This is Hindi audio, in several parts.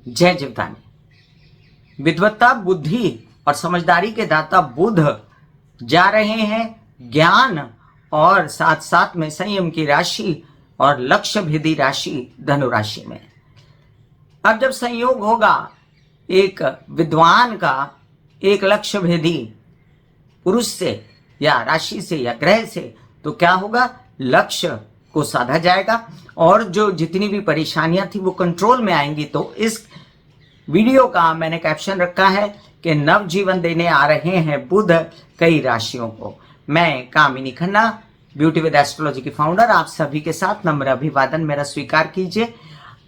जय जीवदानी। विद्वत्ता, बुद्धि और समझदारी के दाता बुध जा रहे हैं ज्ञान और साथ साथ में संयम की राशि और लक्ष्य भेदी राशि धनु राशि में। अब जब संयोग होगा एक विद्वान का एक लक्ष्य भेदी पुरुष से या राशि से या ग्रह से, तो क्या होगा, लक्ष्य को साधा जाएगा और जो जितनी भी परेशानियां थी वो कंट्रोल में आएंगी। तो इस वीडियो का मैंने कैप्शन रखा है कि नव जीवन देने आ रहे हैं बुध कई राशियों को। मैं कामिनी खन्ना, ब्यूटी विद एस्ट्रोलॉजी की फाउंडर, आप सभी के साथ नम्र अभिवादन मेरा स्वीकार कीजिए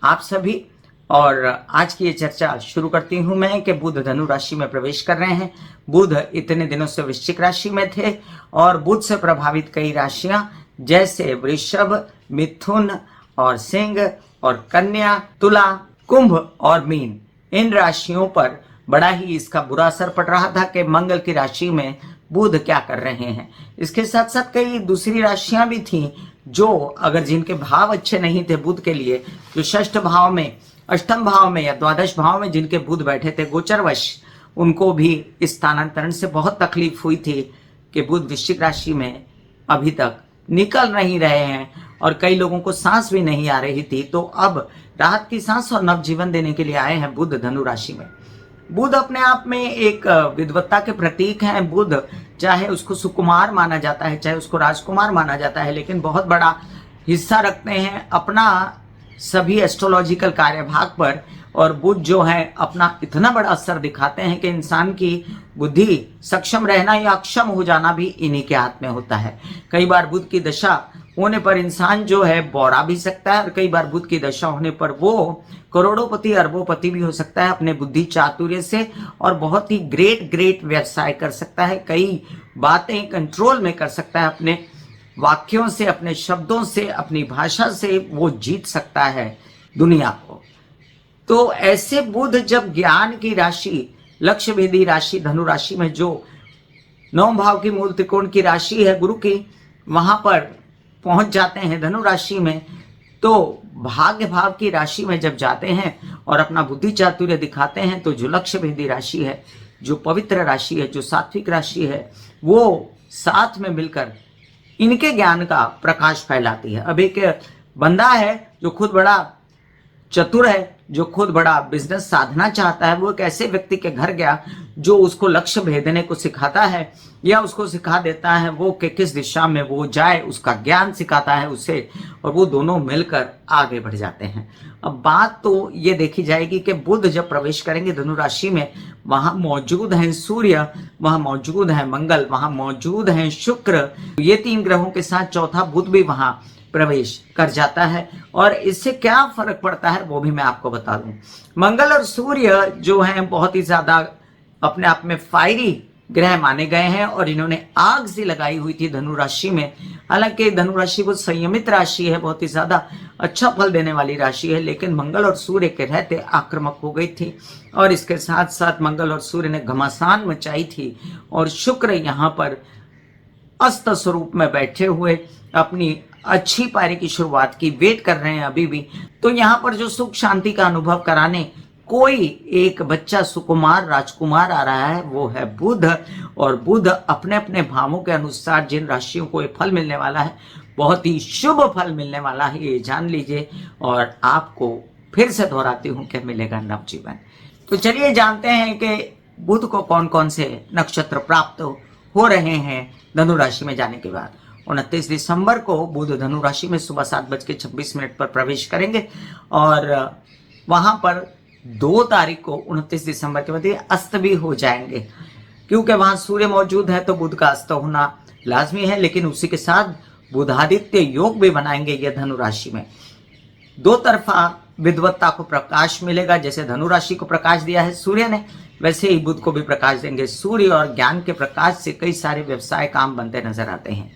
आप सभी। और आज की ये चर्चा शुरू करती हूं मैं कि बुध धनु राशि में प्रवेश कर रहे हैं। बुध इतने दिनों से वृश्चिक राशि में थे और बुध से प्रभावित कई राशियां जैसे वृषभ, मिथुन और सिंह और कन्या, तुला, कुंभ और मीन, इन राशियों पर बड़ा ही इसका बुरा असर पड़ रहा था कि मंगल की राशि में बुध क्या कर रहे हैं। इसके साथ साथ कई दूसरी राशियां भी थीं जो अगर जिनके भाव अच्छे नहीं थे बुध के लिए, जो षष्ठ भाव में, अष्टम भाव में या द्वादश भाव में जिनके बुध बैठे थे गोचरवश, उनको भी इस स्थानांतरण से बहुत तकलीफ हुई थी कि बुध वृश्चिक राशि में अभी तक निकल नहीं रहे हैं और कई लोगों को सांस भी नहीं आ रही थी। तो अब राहत की सांस और नव जीवन देने के लिए आए हैं बुध धनु राशि में। बुध अपने आप में एक विद्वत्ता के प्रतीक हैं। बुध चाहे उसको सुकुमार माना जाता है, चाहे उसको राजकुमार माना जाता है, लेकिन बहुत बड़ा हिस्सा रखते हैं अपना सभी एस्ट्रोलॉजिकल कार्यभाग पर। और बुध जो है अपना इतना बड़ा असर दिखाते हैं कि इंसान की बुद्धि सक्षम रहना या अक्षम हो जाना भी इन्हीं के हाथ में होता है। कई बार बुध की दशा होने पर इंसान जो है बौरा भी सकता है और कई बार बुध की दशा होने पर वो करोड़ोंपति अरबोंपति भी हो सकता है अपने बुद्धि चातुर्य से और बहुत ही ग्रेट व्यवसाय कर सकता है। कई बातें कंट्रोल में कर सकता है, अपने वाक्यों से, अपने शब्दों से, अपनी भाषा से वो जीत सकता है दुनिया को। तो ऐसे बुध जब ज्ञान की राशि, लक्ष्य भेदी राशि धनु राशि में, जो 9 भाव की मूल त्रिकोण की राशि है गुरु की, वहां पर पहुंच जाते हैं धनु राशि में, तो भाग्य भाव की राशि में जब जाते हैं और अपना बुद्धि चातुर्य दिखाते हैं, तो जो लक्ष्य भेदी राशि है, जो पवित्र राशि है, जो सात्विक राशि है, वो साथ में मिलकर इनके ज्ञान का प्रकाश फैलाती है। अब एक बंदा है जो खुद बड़ा चतुर है, जो खुद बड़ा बिजनेस साधना चाहता है, वो एक ऐसे व्यक्ति के घर गया जो उसको लक्ष्य भेदने को सिखाता है या उसको सिखा देता है वो कि किस दिशा में वो जाए, उसका ज्ञान सिखाता है उसे, और वो दोनों मिलकर आगे बढ़ जाते हैं। अब बात तो ये देखी जाएगी कि बुध जब प्रवेश करेंगे धनु राशि में, वहां मौजूद हैं सूर्य, वहां मौजूद है मंगल, वहां मौजूद हैं शुक्र, ये 3 ग्रहों के साथ चौथा बुध भी वहां प्रवेश कर जाता है। और इससे क्या फर्क पड़ता है वो भी मैं आपको बता दूं। मंगल और सूर्य जो हैं बहुत ही ज्यादा अपने आप में फायरी ग्रह माने गए हैं और इन्होंने आग सी लगाई हुई थी धनु राशि में। हालांकि धनु राशि बहुत संयमित राशि है, बहुत ही ज्यादा अच्छा फल देने वाली राशि है, लेकिन मंगल और सूर्य के रहते आक्रामक हो गई थी और इसके साथ साथ मंगल और सूर्य ने घमासान मचाई थी। और शुक्र यहाँ पर अस्त स्वरूप में बैठे हुए अपनी अच्छी पारी की शुरुआत की वेट कर रहे हैं अभी भी। तो यहाँ पर जो सुख शांति का अनुभव कराने कोई एक बच्चा सुकुमार राजकुमार आ रहा है वो है बुध। और बुध अपने अपने भावों के अनुसार जिन राशियों को ये फल मिलने वाला है, बहुत ही शुभ फल मिलने वाला है, ये जान लीजिए। और आपको फिर से दोहराती हूं कि मिलेगा नवजीवन। तो चलिए जानते हैं कि बुध को कौन कौन से नक्षत्र प्राप्त हो रहे हैं धनु राशि में जाने के बाद। 29 दिसंबर को बुध धनु राशि में सुबह 7:26 पर प्रवेश करेंगे और वहां पर 2 तारीख को 29 दिसंबर के बाद अस्त भी हो जाएंगे, क्योंकि वहां सूर्य मौजूद है तो बुध का अस्त होना लाजमी है। लेकिन उसी के साथ बुधादित्य योग भी बनाएंगे ये धनु राशि में। 2 तरफा विद्वत्ता को प्रकाश मिलेगा। जैसे धनु राशि को प्रकाश दिया है सूर्य ने, वैसे ही बुध को भी प्रकाश देंगे। सूर्य और ज्ञान के प्रकाश से कई सारे व्यवसाय काम बनते नजर आते हैं।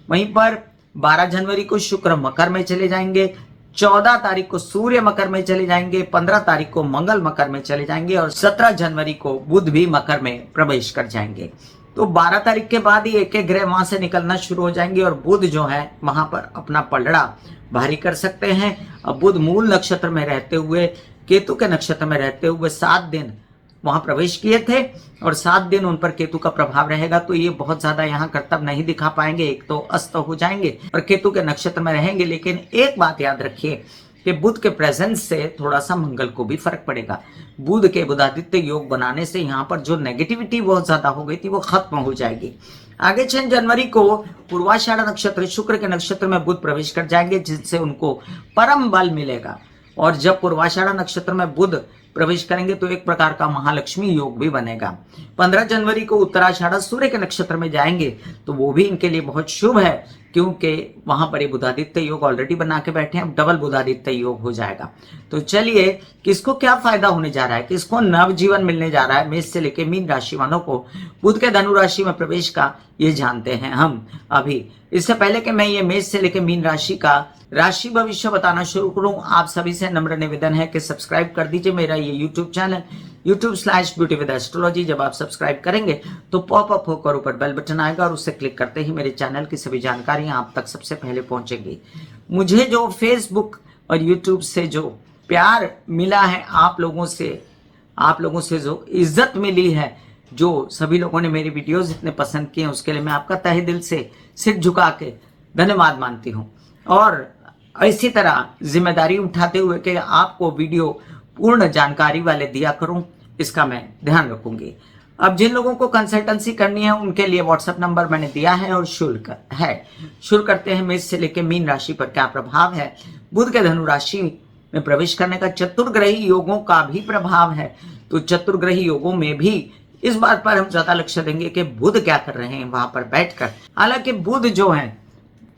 वहीं पर 12 जनवरी को शुक्र मकर में चले जाएंगे, 14 तारीख को सूर्य मकर में चले जाएंगे, 15 तारीख को मंगल मकर में चले जाएंगे और 17 जनवरी को बुध भी मकर में प्रवेश कर जाएंगे। तो 12 तारीख के बाद ही एक एक ग्रह वहां से निकलना शुरू हो जाएंगे और बुध जो है वहां पर अपना पलड़ा भारी कर सकते हैं। अब बुध मूल नक्षत्र में रहते हुए केतु के नक्षत्र में रहते हुए 7 दिन वहां प्रवेश किए थे और 7 दिन उन पर केतु का प्रभाव रहेगा, तो ये बहुत ज्यादा यहाँ कर्तव्य नहीं दिखा पाएंगे, एक तो अस्त हो जाएंगे और केतु के नक्षत्र में रहेंगे। लेकिन एक बात याद रखिए कि बुध के प्रेजेंस से थोड़ा सा मंगल को भी फर्क पड़ेगा। बुध के बुधादित्य योग बनाने से यहाँ पर जो नेगेटिविटी बहुत ज्यादा हो गई थी वो खत्म हो जाएगी। आगे 6 जनवरी को पूर्वाषाढ़ नक्षत्र शुक्र के नक्षत्र में बुध प्रवेश कर जाएंगे, जिससे उनको परम बल मिलेगा। और जब पूर्वाषाढ़ नक्षत्र में बुध प्रवेश करेंगे तो एक प्रकार का महालक्ष्मी योग भी बनेगा। 15 जनवरी को उत्तराषाढ़ सूर्य के नक्षत्र में जाएंगे तो वो भी इनके लिए बहुत शुभ है, क्योंकि वहां पर ये बुधादित्य योग ऑलरेडी बना के बैठे हैं, अब डबल बुधादित्य योग हो जाएगा। तो चलिए किसको क्या फायदा होने जा रहा है, किसको नवजीवन मिलने जा रहा है मेष से लेके मीन राशि वालों को बुध के धनु राशि में प्रवेश का, ये जानते हैं हम अभी। इससे पहले कि मैं ये मेष से लेके मीन राशि का राशि भविष्य बताना शुरू करूं, आप सभी से नम्र निवेदन है कि सब्सक्राइब कर दीजिए मेरा ये YouTube channel YouTube/Beauty with Astrology। जब आप सब्सक्राइब करेंगे तो पॉपअप होकर ऊपर बेल बटन आएगा और उससे क्लिक करते ही मेरे चैनल की सभी जानकारियां आप तक सबसे पहले पहुंचेंगी। मुझे जो फेसबुक और यूट्यूब से जो प्यार मिला है, आप लोगों से जो इज्जत मिली है, जो सभी लोगों ने मेरी वीडियोस इतने पसंद किए, उसके लिए मैं आपका तहे दिल से सिर झुका के धन्यवाद मानती हूँ। और इसी तरह जिम्मेदारी उठाते हुए कि आपको वीडियो पूर्ण जानकारी वाले दिया करूं, इसका मैं ध्यान रखूंगी। अब जिन लोगों को कंसल्टेंसी करनी है उनके लिए व्हाट्सएप नंबर मैंने दिया है और शुल्क है। शुरू करते हैं मेष से लेकर मीन राशि पर क्या प्रभाव है। बुध के धनु राशि में प्रवेश करने का चतुर्ग्रही योगों का भी प्रभाव है, तो चतुर्ग्रही योगों में भी इस बात पर हम ज्यादा लक्ष्य देंगे कि बुध क्या कर रहे हैं वहां पर बैठकर। हालांकि बुध जो है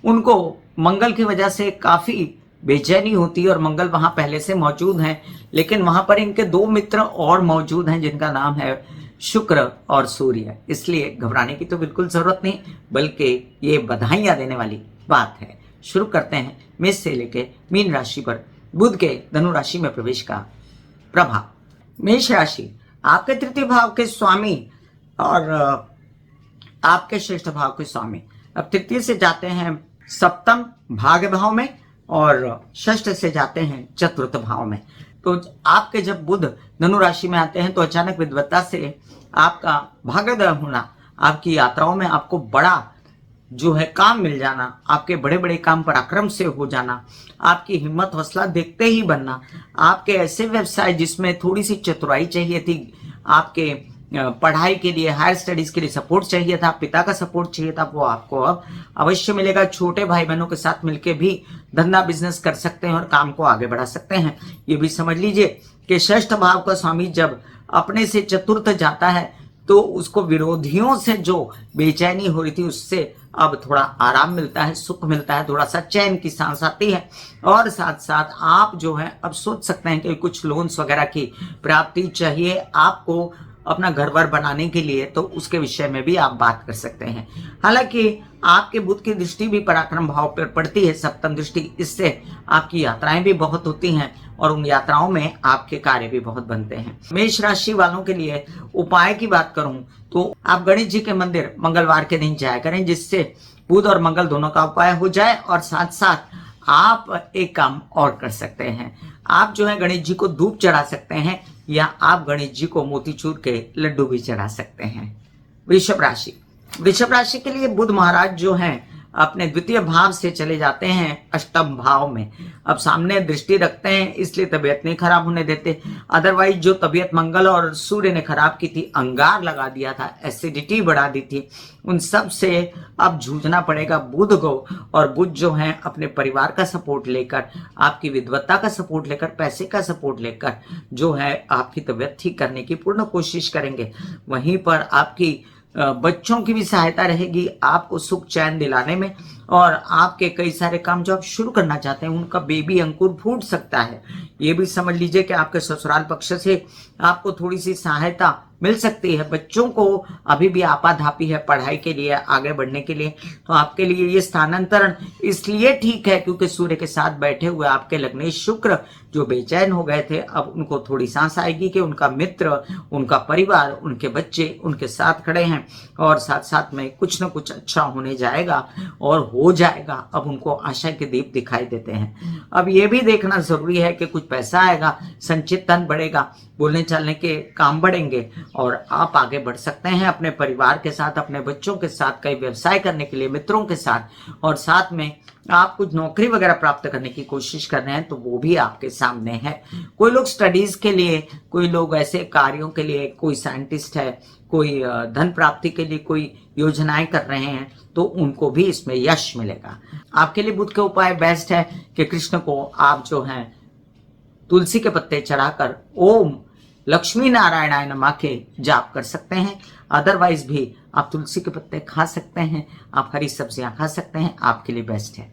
उनको मंगल की वजह से काफी बेचैनी होती है और मंगल वहां पहले से मौजूद हैं, लेकिन वहां पर इनके 2 मित्र और मौजूद हैं जिनका नाम है शुक्र और सूर्य। इसलिए घबराने की तो बिल्कुल जरूरत नहीं, बल्कि ये बधाइयां देने वाली बात है। शुरू करते हैं मेष से लेके मीन राशि पर बुध के धनु राशि में प्रवेश का प्रभाव। मेष राशि आपके तृतीय भाव के स्वामी और आपके श्रेष्ठ भाव के स्वामी अब तृतीय से जाते हैं सप्तम भाग्य भाव में और षष्ठ से जाते हैं चतुर्थ भाव में। तो आपके जब बुध धनु राशि में आते हैं तो अचानक विद्वत्ता से आपका भाग्योदय होना, आपकी यात्राओं में आपको बड़ा जो है काम मिल जाना, आपके बड़े बड़े काम पराक्रम से हो जाना, आपकी हिम्मत हौसला देखते ही बनना, आपके ऐसे व्यवसाय जिसमें थोड़ी सी चतुराई चाहिए थी, आपके पढ़ाई के लिए हायर स्टडीज के लिए सपोर्ट चाहिए था, पिता का सपोर्ट चाहिए था, वो आपको अब अवश्य मिलेगा। छोटे भाई बहनों के साथ मिलकर भी धंधा बिजनेस कर सकते हैं और काम को आगे बढ़ा सकते हैं। ये भी समझ लीजिए कि षष्ठ भाव का स्वामी जब अपने से चतुर्थ जाता है तो उसको विरोधियों से जो बेचैनी हो रही थी उससे अब थोड़ा आराम मिलता है, सुख मिलता है, थोड़ा सा चैन की सांस आती है। और साथ साथ आप जो है अब सोच सकते हैं कि कुछ लोन्स वगैरह की प्राप्ति चाहिए आपको अपना घर बार बनाने के लिए, तो उसके विषय में भी आप बात कर सकते हैं। हालांकि आपके बुध की दृष्टि भी पराक्रम भाव पर पड़ती है, सप्तम दृष्टि, इससे आपकी यात्राएं भी बहुत होती हैं और उन यात्राओं में आपके कार्य भी बहुत बनते हैं। मेष राशि वालों के लिए उपाय की बात करूं तो आप गणेश जी के मंदिर मंगलवार के दिन जाया करें, जिससे बुध और मंगल दोनों का उपाय हो जाए। और साथ साथ आप एक काम और कर सकते हैं, आप जो है गणेश जी को धूप चढ़ा सकते हैं या आप गणेश जी को मोतीचूर के लड्डू भी चढ़ा सकते हैं। वृषभ राशि के लिए बुध महाराज जो हैं अपने द्वितीय भाव से चले जाते हैं अष्टम भाव में। अब सामने दृष्टि रखते हैं इसलिए तबीयत नहीं खराब होने देते, अदरवाइज जो तबीयत मंगल और सूर्य ने खराब की थी, अंगार लगा दिया था, एसिडिटी बढ़ा दी थी, उन सब से अब जूझना पड़ेगा बुध को। और बुध जो है अपने परिवार का सपोर्ट लेकर, आपकी विद्वत्ता का सपोर्ट लेकर, पैसे का सपोर्ट लेकर जो है आपकी तबीयत ठीक करने की पूर्ण कोशिश करेंगे। वहीं पर आपकी बच्चों की भी सहायता रहेगी आपको सुख चैन दिलाने में, और आपके कई सारे काम जो आप शुरू करना चाहते हैं उनका बेबी अंकुर फूट सकता है। ये भी समझ लीजिए कि आपके ससुराल पक्ष से आपको थोड़ी सी सहायता मिल सकती है। बच्चों को अभी भी आपाधापी है पढ़ाई के लिए, आगे बढ़ने के लिए, तो आपके लिए ये स्थानांतरण इसलिए ठीक है क्योंकि सूर्य के साथ बैठे हुए आपके लग्नेश शुक्र जो बेचैन हो गए थे, अब उनको थोड़ी सांस आएगी कि उनका मित्र, उनका परिवार, उनके बच्चे उनके साथ खड़े हैं और साथ साथ में कुछ न कुछ अच्छा होने जाएगा और हो जाएगा, अब उनको आशा के दीप दिखाई देते हैं। अब ये भी देखना जरूरी है कि कुछ पैसा आएगा, संचित धन बढ़ेगा, बोलने चालने के काम बढ़ेंगे और आप आगे बढ़ सकते हैं अपने परिवार के साथ, अपने बच्चों के साथ, कई व्यवसाय करने के लिए मित्रों के साथ, और साथ में आप कुछ नौकरी वगैरह प्राप्त करने की कोशिश कर रहे हैं तो वो भी आपके सामने है। कोई लोग स्टडीज के लिए, कोई लोग ऐसे कार्यों के लिए, कोई साइंटिस्ट है, कोई धन प्राप्ति के लिए कोई योजनाएं कर रहे हैं तो उनको भी इसमें यश मिलेगा। आपके लिए बुध के उपाय बेस्ट है कि कृष्ण को आप जो है तुलसी के पत्ते चढ़ाकर ओम लक्ष्मी नारायणाय नमः के जाप कर सकते हैं। अदरवाइज भी आप तुलसी के पत्ते खा सकते हैं, आप हरी सब्जियां खा सकते हैं, आपके लिए बेस्ट है।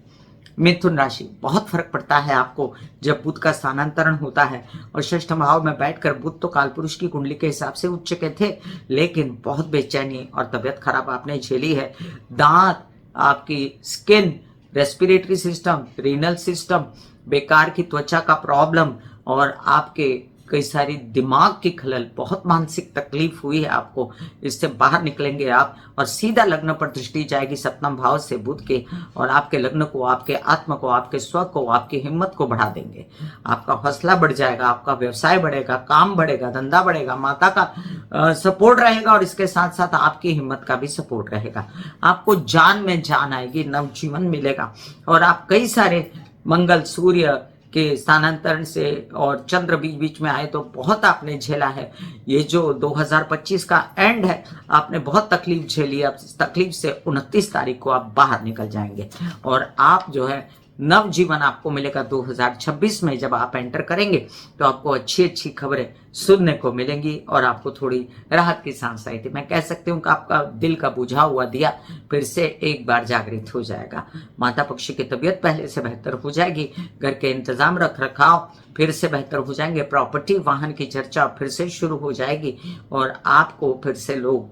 मिथुन राशि, बहुत फर्क पड़ता है आपको जब बुध का स्थानांतरण होता है, और षष्ठ भाव में बैठकर बुध तो कालपुरुष की कुंडली के हिसाब से उच्च के थे, लेकिन बहुत बेचैनी और तबियत खराब आपने झेली है। दांत, आपकी skin, respiratory system, renal system, बेकार की त्वचा का प्रॉब्लम और आपके कई सारी दिमाग की खलल, बहुत मानसिक तकलीफ हुई है आपको, इससे बाहर निकलेंगे आप और सीधा लग्न पर दृष्टि जाएगी सप्तम भाव से बुध के, और आपके लग्न को, आपके आत्मा को, आपके स्व को, आपकी हिम्मत को बढ़ा देंगे। आपका हौसला बढ़ जाएगा, आपका व्यवसाय बढ़ेगा, काम बढ़ेगा, धंधा बढ़ेगा, माता का सपोर्ट रहेगा और इसके साथ साथ आपकी हिम्मत का भी सपोर्ट रहेगा। आपको जान में जान आएगी, नवजीवन मिलेगा, और आप कई सारे मंगल, सूर्य के स्थानांतरण से और चंद्र बीच बीच में आए तो बहुत आपने झेला है। ये जो 2025 का एंड है, आपने बहुत तकलीफ झेली। अब इस तकलीफ से 29 तारीख को आप बाहर निकल जाएंगे और आप जो है नव जीवन आपको मिलेगा। 2026 में जब आप एंटर करेंगे तो आपको अच्छी अच्छी खबरें सुनने को मिलेंगी और आपको थोड़ी राहत की सांस आई थी। मैं कह सकती हूँ कि आपका दिल का बुझा हुआ दिया फिर से एक बार जागृत हो जाएगा। माता पक्षी की तबीयत पहले से बेहतर हो जाएगी, घर के इंतजाम रख रखाव फिर से बेहतर हो जाएंगे, प्रॉपर्टी वाहन की चर्चा फिर से शुरू हो जाएगी और आपको फिर से लोग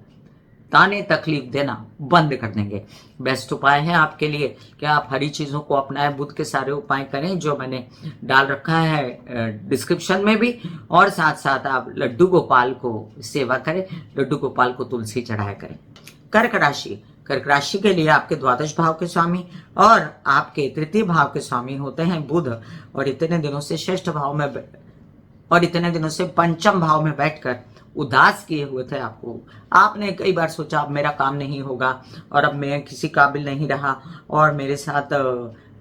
ताने तकलीफ देना बंद कर देंगे। बेस्ट उपाय है आपके लिए कि आप हरी चीजों को अपनाएं। बुध के सारे उपाय करें जो मैंने डाल रखा है डिस्क्रिप्शन में भी, और साथ साथ आप लड्डू गोपाल को सेवा करें, लड्डू गोपाल को तुलसी चढ़ाया करें। कर्क राशि, कर्क राशि के लिए आपके द्वादश भाव के स्वामी और आपके तृतीय भाव के स्वामी होते हैं बुध, और इतने दिनों से षष्ठ भाव में और इतने दिनों से पंचम भाव में बैठकर उदास किए हुए थे आपको। आपने कई बार सोचा अब मेरा काम नहीं होगा और अब मैं किसी काबिल नहीं रहा और मेरे साथ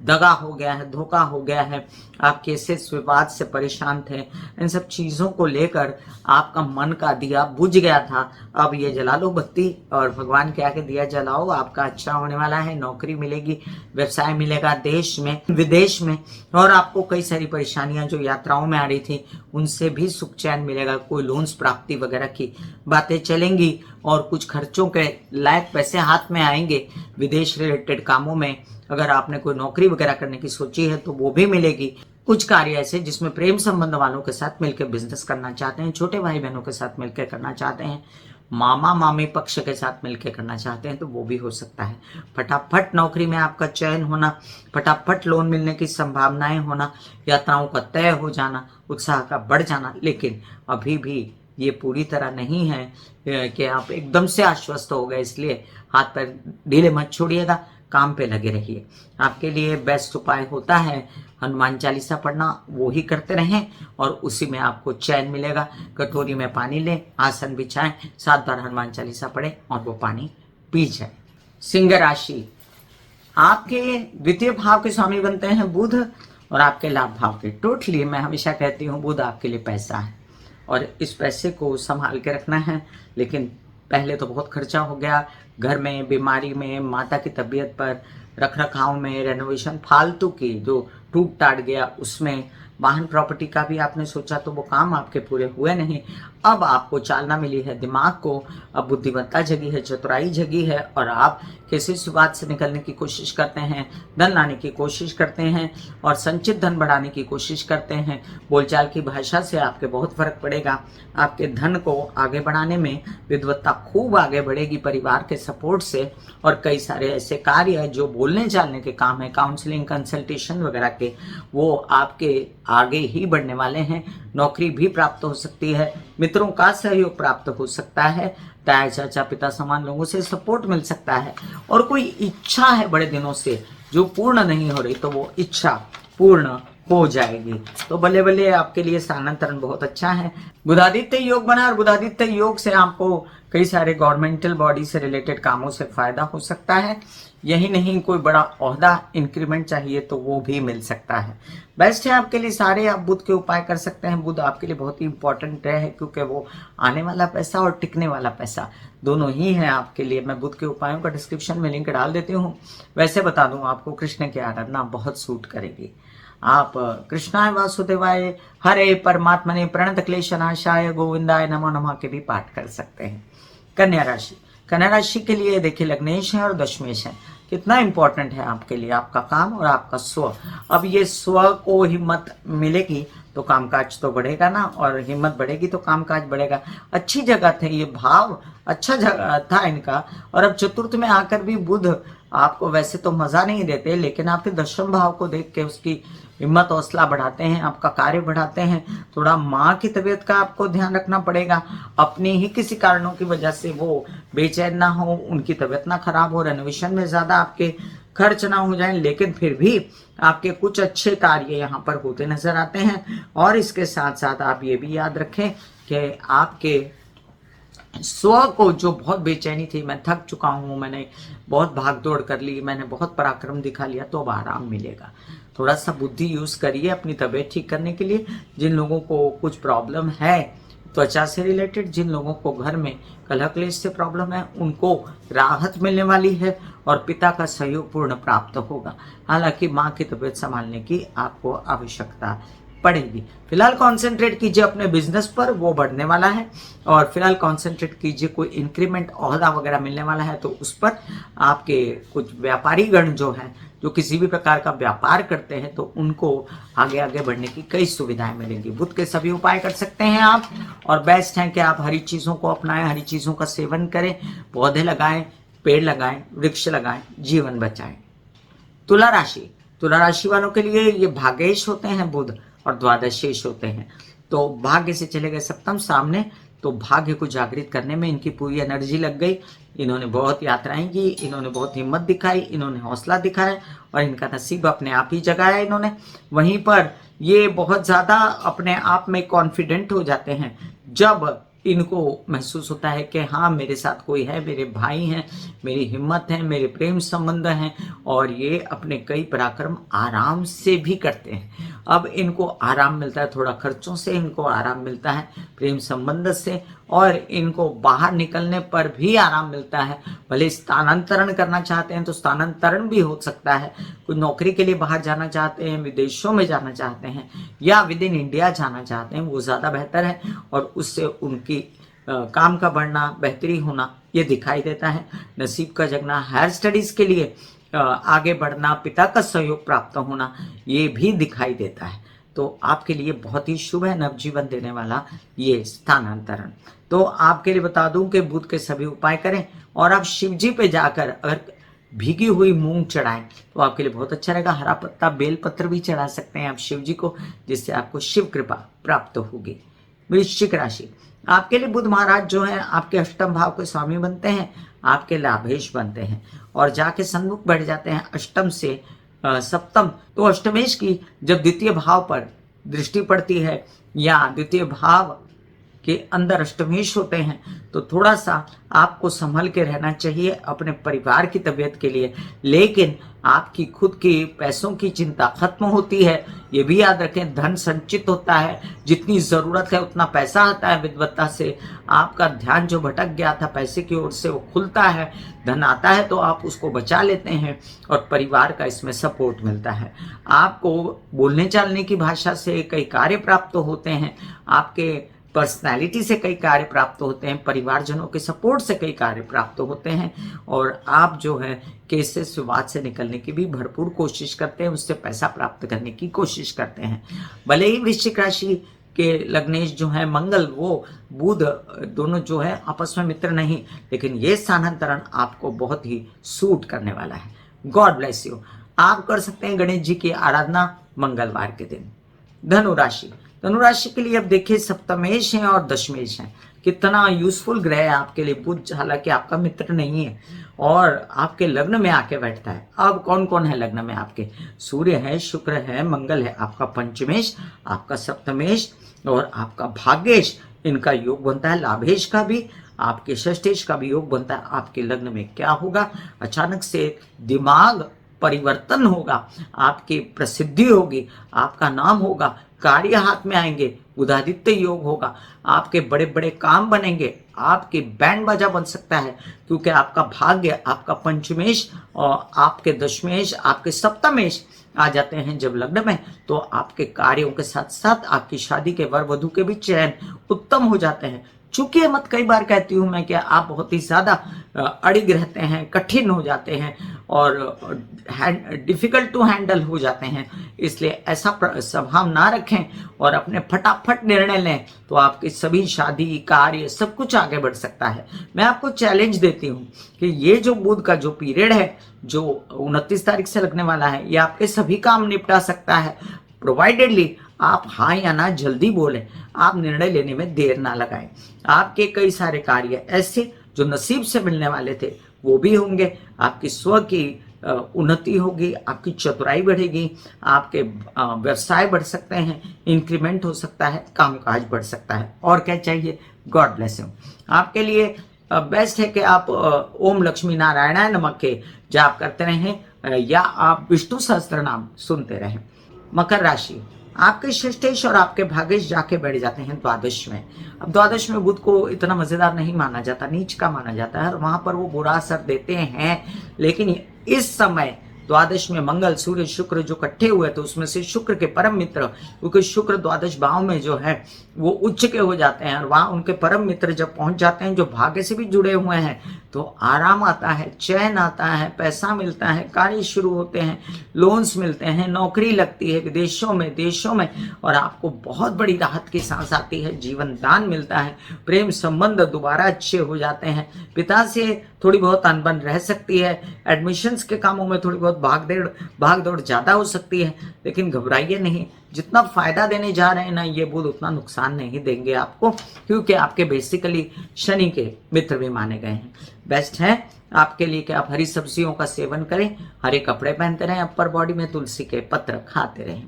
दगा हो गया है, धोखा हो गया है। आप कैसे विवाद से परेशान थे, इन सब चीज़ों को लेकर आपका मन का दिया बुझ गया था। अब ये जला लो बत्ती और भगवान के आगे दिया जलाओ, आपका अच्छा होने वाला है। नौकरी मिलेगी, व्यवसाय मिलेगा देश में विदेश में, और आपको कई सारी परेशानियां जो यात्राओं में आ रही थी उनसे भी सुख चैन मिलेगा। कोई लोन्स प्राप्ति वगैरह की बातें चलेंगी और कुछ खर्चों के लायक पैसे हाथ में आएंगे। विदेश रिलेटेड कामों में अगर आपने कोई नौकरी वगैरह करने की सोची है तो वो भी मिलेगी। कुछ कार्य ऐसे जिसमें प्रेम संबंध वालों के साथ मिलकर बिजनेस करना चाहते हैं, छोटे भाई बहनों के साथ मिलकर करना चाहते हैं, मामा मामी पक्ष के साथ मिलकर करना चाहते हैं तो वो भी हो सकता है। फटाफट नौकरी में आपका चयन होना, फटाफट लोन मिलने की संभावनाएं होना, यात्राओं का तय हो जाना, उत्साह का बढ़ जाना। लेकिन अभी भी ये पूरी तरह नहीं है कि आप एकदम से आश्वस्त हो गए, इसलिए हाथ पैर ढीले मत छोड़िएगा, काम पे लगे रहिए। आपके लिए बेस्ट उपाय होता है हनुमान चालीसा पढ़ना, वो ही करते रहें और उसी में आपको चैन मिलेगा। कटोरी में पानी लें, आसन बिछाएं, 7 बार हनुमान चालीसा पढ़ें और वो पानी पी जाए। सिंह राशि, आपके द्वितीय भाव के स्वामी बनते हैं बुध और आपके लाभ भाव के। टोटली मैं हमेशा कहती हूँ बुध आपके लिए पैसा है और इस पैसे को संभाल के रखना है। लेकिन पहले तो बहुत खर्चा हो गया, घर में, बीमारी में, माता की तबीयत पर, रख रखाव में, रेनोवेशन फालतू की जो टूट टाट गया उसमें, वाहन प्रॉपर्टी का भी आपने सोचा तो वो काम आपके पूरे हुए नहीं। अब आपको चालना मिली है दिमाग को, अब बुद्धिमत्ता जगी है, चतुराई जगी है और आप किसी शुरुआत से निकलने की कोशिश करते हैं, धन लाने की कोशिश करते हैं और संचित धन बढ़ाने की कोशिश करते हैं। बोलचाल की भाषा से आपके बहुत फर्क पड़ेगा। आपके धन को आगे बढ़ाने में विद्वत्ता खूब आगे बढ़ेगी परिवार के सपोर्ट से, और कई सारे ऐसे कार्य जो बोलने चालने के काम है, काउंसलिंग, कंसल्टेशन वगैरह के, वो आपके आगे ही बढ़ने वाले हैं। नौकरी भी प्राप्त हो सकती है, मित्रों का सहयोग प्राप्त हो सकता है, ताया चाचा पिता समान लोगों से सपोर्ट मिल सकता है। और कोई इच्छा है बड़े दिनों से जो पूर्ण नहीं हो रही, तो वो इच्छा पूर्ण हो जाएगी। तो बल्ले बल्ले आपके लिए स्थानांतरण बहुत अच्छा है। बुधादित्य योग बना, और बुधादित्य योग से आपको कई सारे गवर्नमेंटल बॉडी से रिलेटेड कामों से फायदा हो सकता है। यही नहीं, कोई बड़ा ओहदा इंक्रीमेंट चाहिए तो वो भी मिल सकता है। बेस्ट है आपके लिए सारे, आप बुध के उपाय कर सकते हैं। बुध आपके लिए बहुत ही इंपॉर्टेंट है, क्योंकि वो आने वाला पैसा और टिकने वाला पैसा दोनों ही है आपके लिए। मैं बुध के उपायों का डिस्क्रिप्शन में लिंक डाल देती हूँ। वैसे बता दूं, आपको कृष्ण की आराधना बहुत सूट करेगी। आप कृष्णाय वासुदेवाय हरे परमात्मने प्रणत क्लेशनाशाय गोविंदाय नमो नमः के भी पाठ कर सकते हैं। कन्या राशि, कन्या राशि के लिए देखिए लग्नेश है और दशमेश है। कितना इंपॉर्टेंट है आपके लिए आपका काम और आपका स्व। अब ये स्व को हिम्मत मिलेगी तो कामकाज तो बढ़ेगा ना, और हिम्मत बढ़ेगी तो कामकाज बढ़ेगा। अच्छी जगह थे ये, भाव अच्छा जगह था इनका। और अब चतुर्थ में आकर भी बुध आपको वैसे तो मजा नहीं देते, लेकिन आपके दशम भाव को देख के उसकी हिम्मत हौसला बढ़ाते हैं, आपका कार्य बढ़ाते हैं। थोड़ा माँ की तबीयत का आपको ध्यान रखना पड़ेगा। अपनी ही किसी कारणों की वजह से वो बेचैन ना हो, उनकी तबीयत ना खराब हो, रेनोवेशन में ज्यादा आपके खर्च ना हो जाए, लेकिन फिर भी आपके कुछ अच्छे कार्य यहाँ पर होते नजर आते हैं। और इसके साथ साथ आप ये भी याद रखें कि आपके स्व को जो बहुत बेचैनी थी, मैं थक चुका हूँ, मैंने बहुत भाग दौड़ कर ली, मैंने बहुत पराक्रम दिखा लिया, तो अब आराम मिलेगा। थोड़ा सा बुद्धि यूज करिए अपनी तबीयत ठीक करने के लिए। जिन लोगों को कुछ प्रॉब्लम है त्वचा से रिलेटेड, जिन लोगों को घर में कलह क्लेश से प्रॉब्लम है, उनको राहत मिलने वाली है और पिता का सहयोग पूर्ण प्राप्त होगा। हालांकि माँ की तबीयत संभालने की आपको आवश्यकता पड़ेगी। फिलहाल कंसंट्रेट कीजिए अपने बिजनेस पर, वो बढ़ने वाला है। और फिलहाल कंसंट्रेट कीजिए, कोई इंक्रीमेंट ओहदा वगैरह मिलने वाला है तो उस पर। आपके कुछ व्यापारी गण जो हैं, जो किसी भी प्रकार का व्यापार करते हैं, तो उनको आगे आगे बढ़ने की कई सुविधाएं मिलेंगी। बुध के सभी उपाय कर सकते हैं आप। और बेस्ट है कि आप हरी चीजों को अपनाएं, हरी चीजों का सेवन करें, पौधे लगाएं, पेड़ लगाएं, वृक्ष लगाएं, जीवन बचाएं। तुला राशि, तुला राशि वालों के लिए ये भाग्येश होते हैं बुध और द्वादशेश होते हैं। तो भाग्य से चले गए सप्तम सामने, तो भाग्य को जागृत करने में इनकी पूरी एनर्जी लग गई। इन्होंने बहुत यात्राएं की, इन्होंने बहुत हिम्मत दिखाई, इन्होंने हौसला दिखाया और इनका नसीब अपने आप ही जगाया इन्होंने। वहीं पर ये बहुत ज्यादा अपने आप में कॉन्फिडेंट हो जाते हैं जब इनको महसूस होता है कि हाँ, मेरे साथ कोई है, मेरे भाई हैं, मेरी हिम्मत है, मेरे प्रेम संबंध हैं। और ये अपने कई पराक्रम आराम से भी करते हैं। अब इनको आराम मिलता है, थोड़ा खर्चों से इनको आराम मिलता है, प्रेम संबंध से, और इनको बाहर निकलने पर भी आराम मिलता है। भले स्थानांतरण करना चाहते हैं तो स्थानांतरण भी हो सकता है। कोई नौकरी के लिए बाहर जाना चाहते हैं, विदेशों में जाना चाहते हैं, या विद इन इंडिया जाना चाहते हैं, वो ज़्यादा बेहतर है। और उससे उनकी काम का बढ़ना, बेहतरी होना, ये दिखाई देता है। नसीब का जगना, हायर स्टडीज के लिए आगे बढ़ना, पिता का सहयोग प्राप्त होना, ये भी दिखाई देता है। तो आपके लिए बहुत ही शुभ है, नवजीवन देने वाला ये स्थानांतरण। तो आपके लिए बता दूं कि बुध के सभी उपाय करें, और आप शिव जी पे जाकर अगर भीगी हुई मूंग चढ़ाएं तो आपके लिए बहुत अच्छा रहेगा। हरा पत्ता, बेल पत्र भी चढ़ा सकते हैं आप शिव जी को, जिससे आपको शिव कृपा प्राप्त होगी। वृश्चिक राशि, आपके लिए बुध महाराज जो है आपके अष्टम भाव के स्वामी बनते हैं, आपके लाभेश बनते हैं, और जाके सन्मुख बैठ जाते हैं अष्टम से सप्तम। तो अष्टमेश की जब द्वितीय भाव पर दृष्टि पड़ती है, या द्वितीय भाव के अंदर अष्टमेश होते हैं, तो थोड़ा सा आपको संभल के रहना चाहिए अपने परिवार की तबीयत के लिए। लेकिन आपकी खुद की पैसों की चिंता खत्म होती है, ये भी याद रखें। धन संचित होता है, जितनी जरूरत है उतना पैसा आता है विद्वत्ता से। आपका ध्यान जो भटक गया था पैसे की ओर से, वो खुलता है, धन आता है तो आप उसको बचा लेते हैं, और परिवार का इसमें सपोर्ट मिलता है। आपको बोलने चालने की भाषा से कई कार्य प्राप्त होते हैं, आपके पर्सनैलिटी से कई कार्य प्राप्त होते हैं, परिवारजनों के सपोर्ट से कई कार्य प्राप्त होते हैं, और आप जो है केसेस विवाद से निकलने की भी भरपूर कोशिश करते हैं, उससे पैसा प्राप्त करने की कोशिश करते हैं। भले ही वृश्चिक राशि के लग्नेश जो है मंगल, वो बुध, दोनों जो है आपस में मित्र नहीं, लेकिन ये स्थानांतरण आपको बहुत ही सूट करने वाला है। God bless you. आप कर सकते हैं गणेश जी की आराधना मंगलवार के दिन। धनु राशि, धनु राशि के लिए अब देखिए सप्तमेश है और दशमेश है, कितना यूजफुल ग्रह है आपके लिए बुध, हालांकि आपका मित्र नहीं है और आपके लग्न में आके बैठता है। अब कौन कौन है लग्न में आपके? सूर्य है, शुक्र है, मंगल है, आपका पंचमेश, आपका सप्तमेश और आपका भाग्येश, इनका योग बनता है। लाभेश का भी, आपके षष्ठेश का भी योग बनता है। आपके लग्न में क्या होगा? अचानक से दिमाग परिवर्तन होगा, आपकी प्रसिद्धि होगी, आपका नाम होगा, कार्य हाथ में आएंगे, बुधादित्य योग होगा, आपके बड़े बड़े काम बनेंगे, आपके बैंड बाजा बन सकता है, क्योंकि आपका भाग्य, आपका पंचमेश और आपके दशमेश, आपके सप्तमेश आ जाते हैं जब लग्न में, तो आपके कार्यों के साथ साथ आपकी शादी के वर वधु के भी चयन उत्तम हो जाते हैं। चूंकि मत कई बार कहती हूं मैं कि आप बहुत ही ज्यादा अड़िग रहते हैं, कठिन हो जाते हैं और डिफिकल्ट टू हैंडल हो जाते हैं, इसलिए ऐसा स्वभाव ना रखें और अपने फटाफट निर्णय लें, तो आपकी सभी शादी कार्य सब कुछ आगे बढ़ सकता है। मैं आपको चैलेंज देती हूँ कि ये जो बुध का जो पीरियड है, जो 29 तारीख से लगने वाला है, ये आपके सभी काम निपटा सकता है, प्रोवाइडेडली आप हाँ या ना जल्दी बोलें, आप निर्णय लेने में देर ना लगाएं। आपके कई सारे कार्य ऐसे जो नसीब से मिलने वाले थे वो भी होंगे, आपकी स्व की उन्नति होगी, आपकी चतुराई बढ़ेगी, आपके व्यवसाय बढ़ सकते हैं, इंक्रीमेंट हो सकता है, कामकाज बढ़ सकता है। और क्या चाहिए? God bless you. आपके लिए बेस्ट है कि आप ओम लक्ष्मी नारायणाय नमः के जाप करते रहें या आप विष्णु सहस्त्र नाम सुनते रहें। मकर राशि, आपके षष्ठेश और आपके भाग्येश जाके बैठ जाते हैं द्वादश में। अब द्वादश में बुध को इतना मजेदार नहीं माना जाता, नीच का माना जाता है और वहां पर वो बुरा असर देते हैं, लेकिन इस समय द्वादश में मंगल, सूर्य, शुक्र जो इकट्ठे हुए थे, उसमें से शुक्र के परम मित्र, क्योंकि शुक्र द्वादश भाव में जो है वो उच्च के हो जाते हैं और वहां उनके परम मित्र जब पहुंच जाते हैं जो भाग्य से भी जुड़े हुए हैं, तो आराम आता है, चैन आता है, पैसा मिलता है, कार्य शुरू होते हैं, लोन्स मिलते हैं, नौकरी लगती है विदेशों में, देशों में, और आपको बहुत बड़ी राहत की सांस आती है, जीवन दान मिलता है, प्रेम संबंध दोबारा अच्छे हो जाते हैं, पिता से थोड़ी बहुत अनबन रह सकती है, एडमिशन्स के कामों में थोड़ी बहुत भाग दौड़ ज्यादा हो सकती है, लेकिन घबराइए नहीं, जितना फायदा देने जा रहे हैं ना ये बुध, उतना नुकसान नहीं देंगे आपको, क्योंकि आपके बेसिकली शनि के मित्र भी माने गए हैं। बेस्ट है आपके लिए कि आप हरी सब्जियों का सेवन करें, हरे कपड़े पहनते रहें, अपर बॉडी में तुलसी के पत्र खाते रहें।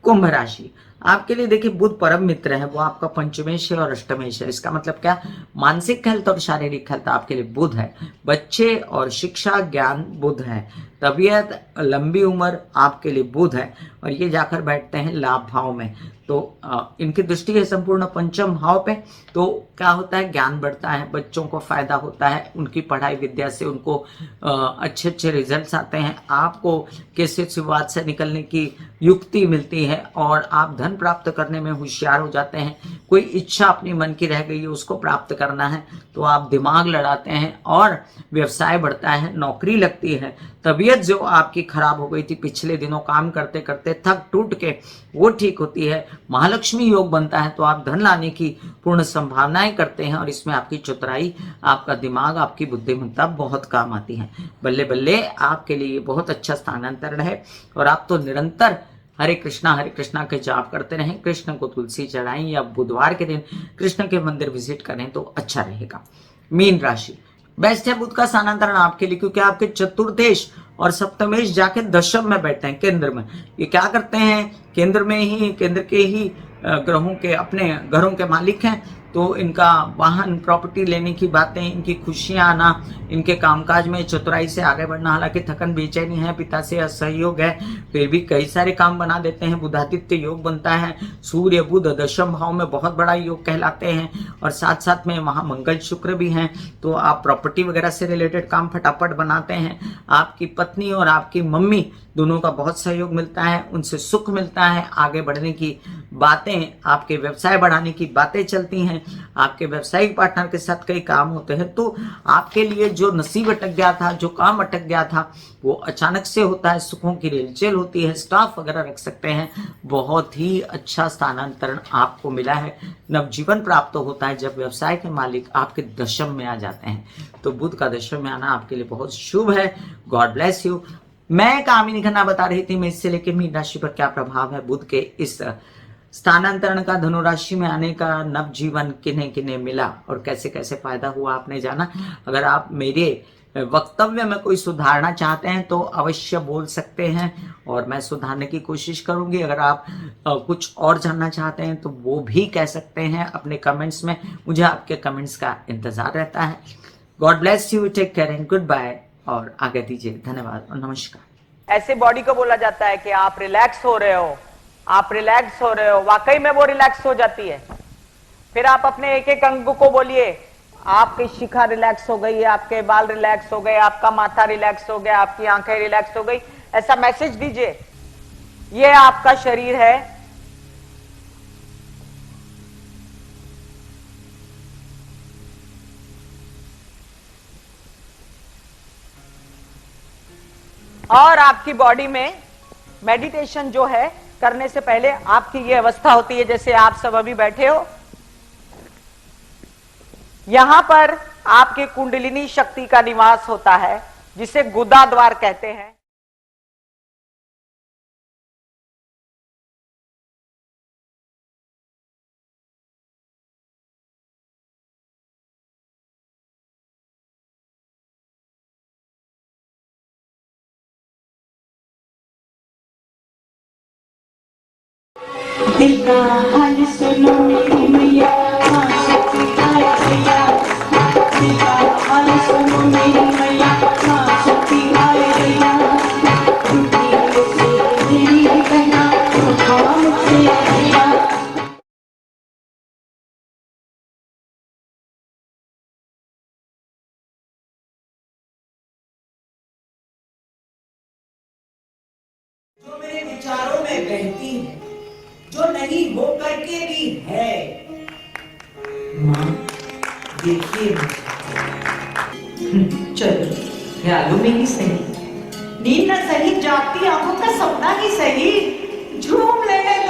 कुंभ राशि, आपके लिए देखिए बुध परम मित्र है, वो आपका पंचमेश है और अष्टमेश है। इसका मतलब क्या? मानसिक हेल्थ और शारीरिक हेल्थ आपके लिए बुध है, बच्चे और शिक्षा ज्ञान बुध है, तबीयत लंबी उम्र आपके लिए बुध है, और ये जाकर बैठते हैं लाभ भाव में, तो इनकी दृष्टि है संपूर्ण पंचम भाव पे, तो क्या होता है? ज्ञान बढ़ता है, बच्चों को फायदा होता है, उनकी पढ़ाई विद्या से उनको अच्छे अच्छे रिजल्ट्स आते हैं, आपको किसी विवाद से निकलने की युक्ति मिलती है और आप धन प्राप्त करने में होशियार हो जाते हैं। कोई इच्छा अपनी मन की रह गई है उसको प्राप्त करना है तो आप दिमाग लड़ाते हैं और व्यवसाय बढ़ता है, नौकरी लगती है। तबीयत जो आपकी खराब हो गई थी पिछले दिनों काम करते करते थक टूट के, वो ठीक होती है, महालक्ष्मी योग बनता है, तो आप धन लाने की पूर्ण संभावनाएं करते हैं और इसमें आपकी चतुराई, आपका दिमाग, आपकी बुद्धिमत्ता बहुत काम आती है। बल्ले बल्ले आपके लिए बहुत अच्छा स्थानांतरण है और आप तो निरंतर हरे कृष्णा के जाप करते रहें, कृष्ण को तुलसी चढ़ाएं या बुधवार के दिन कृष्ण के मंदिर विजिट करें तो अच्छा रहेगा। मीन राशि, बेस्ट है बुध का स्थानांतरण आपके लिए, क्योंकि आपके चतुर्देश और सप्तमेश जाके दशम में बैठते हैं, केंद्र में। ये क्या करते हैं? केंद्र के ही ग्रहों के अपने घरों के मालिक हैं, तो इनका वाहन प्रॉपर्टी लेने की बातें, इनकी खुशियां आना, इनके कामकाज में चतुराई से आगे बढ़ना, हालांकि थकन बेचैनी है, पिता से असहयोग है, फिर भी कई सारे काम बना देते हैं। बुधादित्य योग बनता है, सूर्य बुध दशम भाव में बहुत बड़ा योग कहलाते हैं और साथ साथ में वहाँ मंगल शुक्र भी हैं, तो आप प्रॉपर्टी वगैरह से रिलेटेड काम फटाफट बनाते हैं। आपकी पत्नी और आपकी मम्मी दोनों का बहुत सहयोग मिलता है, उनसे सुख मिलता है, आगे बढ़ने की बातें, आपके व्यवसाय बढ़ाने की बातें चलती हैं, आपके व्यवसायिक पार्टनर के साथ कई काम होते हैं, तो आपके लिए जो नसीब अटक गया था, जो काम अटक गया था, वो अचानक से होता है, सुखों की रेलचेल होती है, स्टाफ वगैरह रख सकते हैं। बहुत ही अच्छा स्थानांतरण आपको मिला है, नवजीवन प्राप्त होता है जब व्यवसाय के मालिक आपके दशम में आ जाते हैं, तो बुध का दशम में आना आपके लिए बहुत शुभ है। God bless you. मैं कामिनी खन्ना बता रही थी मेष से लेकर मीन राशि पर क्या प्रभाव है बुध के इस स्थानांतरण का, धनु राशि में आने का, नव जीवन किन्हें किन्हें मिला और कैसे कैसे फायदा हुआ आपने जाना। अगर आप मेरे वक्तव्य में कोई सुधारना चाहते हैं तो अवश्य बोल सकते हैं और मैं सुधारने की कोशिश करूंगी। अगर आप कुछ और जानना चाहते हैं तो वो भी कह सकते हैं अपने कमेंट्स में। मुझे आपके कमेंट्स का इंतजार रहता है। God bless you, take care and goodbye और आगे दीजिए। धन्यवाद और नमस्कार। ऐसे बॉडी को बोला जाता है कि आप रिलैक्स हो रहे हो, आप रिलैक्स हो रहे हो, वाकई में वो रिलैक्स हो जाती है। फिर आप अपने एक एक अंग को बोलिए, आपकी शिखा रिलैक्स हो गई, आपके बाल रिलैक्स हो गए, आपका माथा रिलैक्स हो गया, आपकी आंखें रिलैक्स हो गई, ऐसा मैसेज दीजिए। ये आपका शरीर है, और आपकी बॉडी में मेडिटेशन जो है करने से पहले आपकी ये अवस्था होती है जैसे आप सब अभी बैठे हो। यहां पर आपकी कुंडलिनी शक्ति का निवास होता है जिसे गुदा द्वार कहते हैं। दिल का हाल सुनो मेरी मैया, माँ शक्ति आए भैया। दिल का हाल सुनो मेरी मैया, माँ शक्ति आए भैया। टूटी से मेरी बहना, उठाओ मुझसे भैया। जो मेरे विचारों में बहती है, जो नहीं हो करके भी है। माँ देखिए चलो ख्यालों में ही सही, नींद न सही, जागती आंखों का सपना ही सही, झूम लेने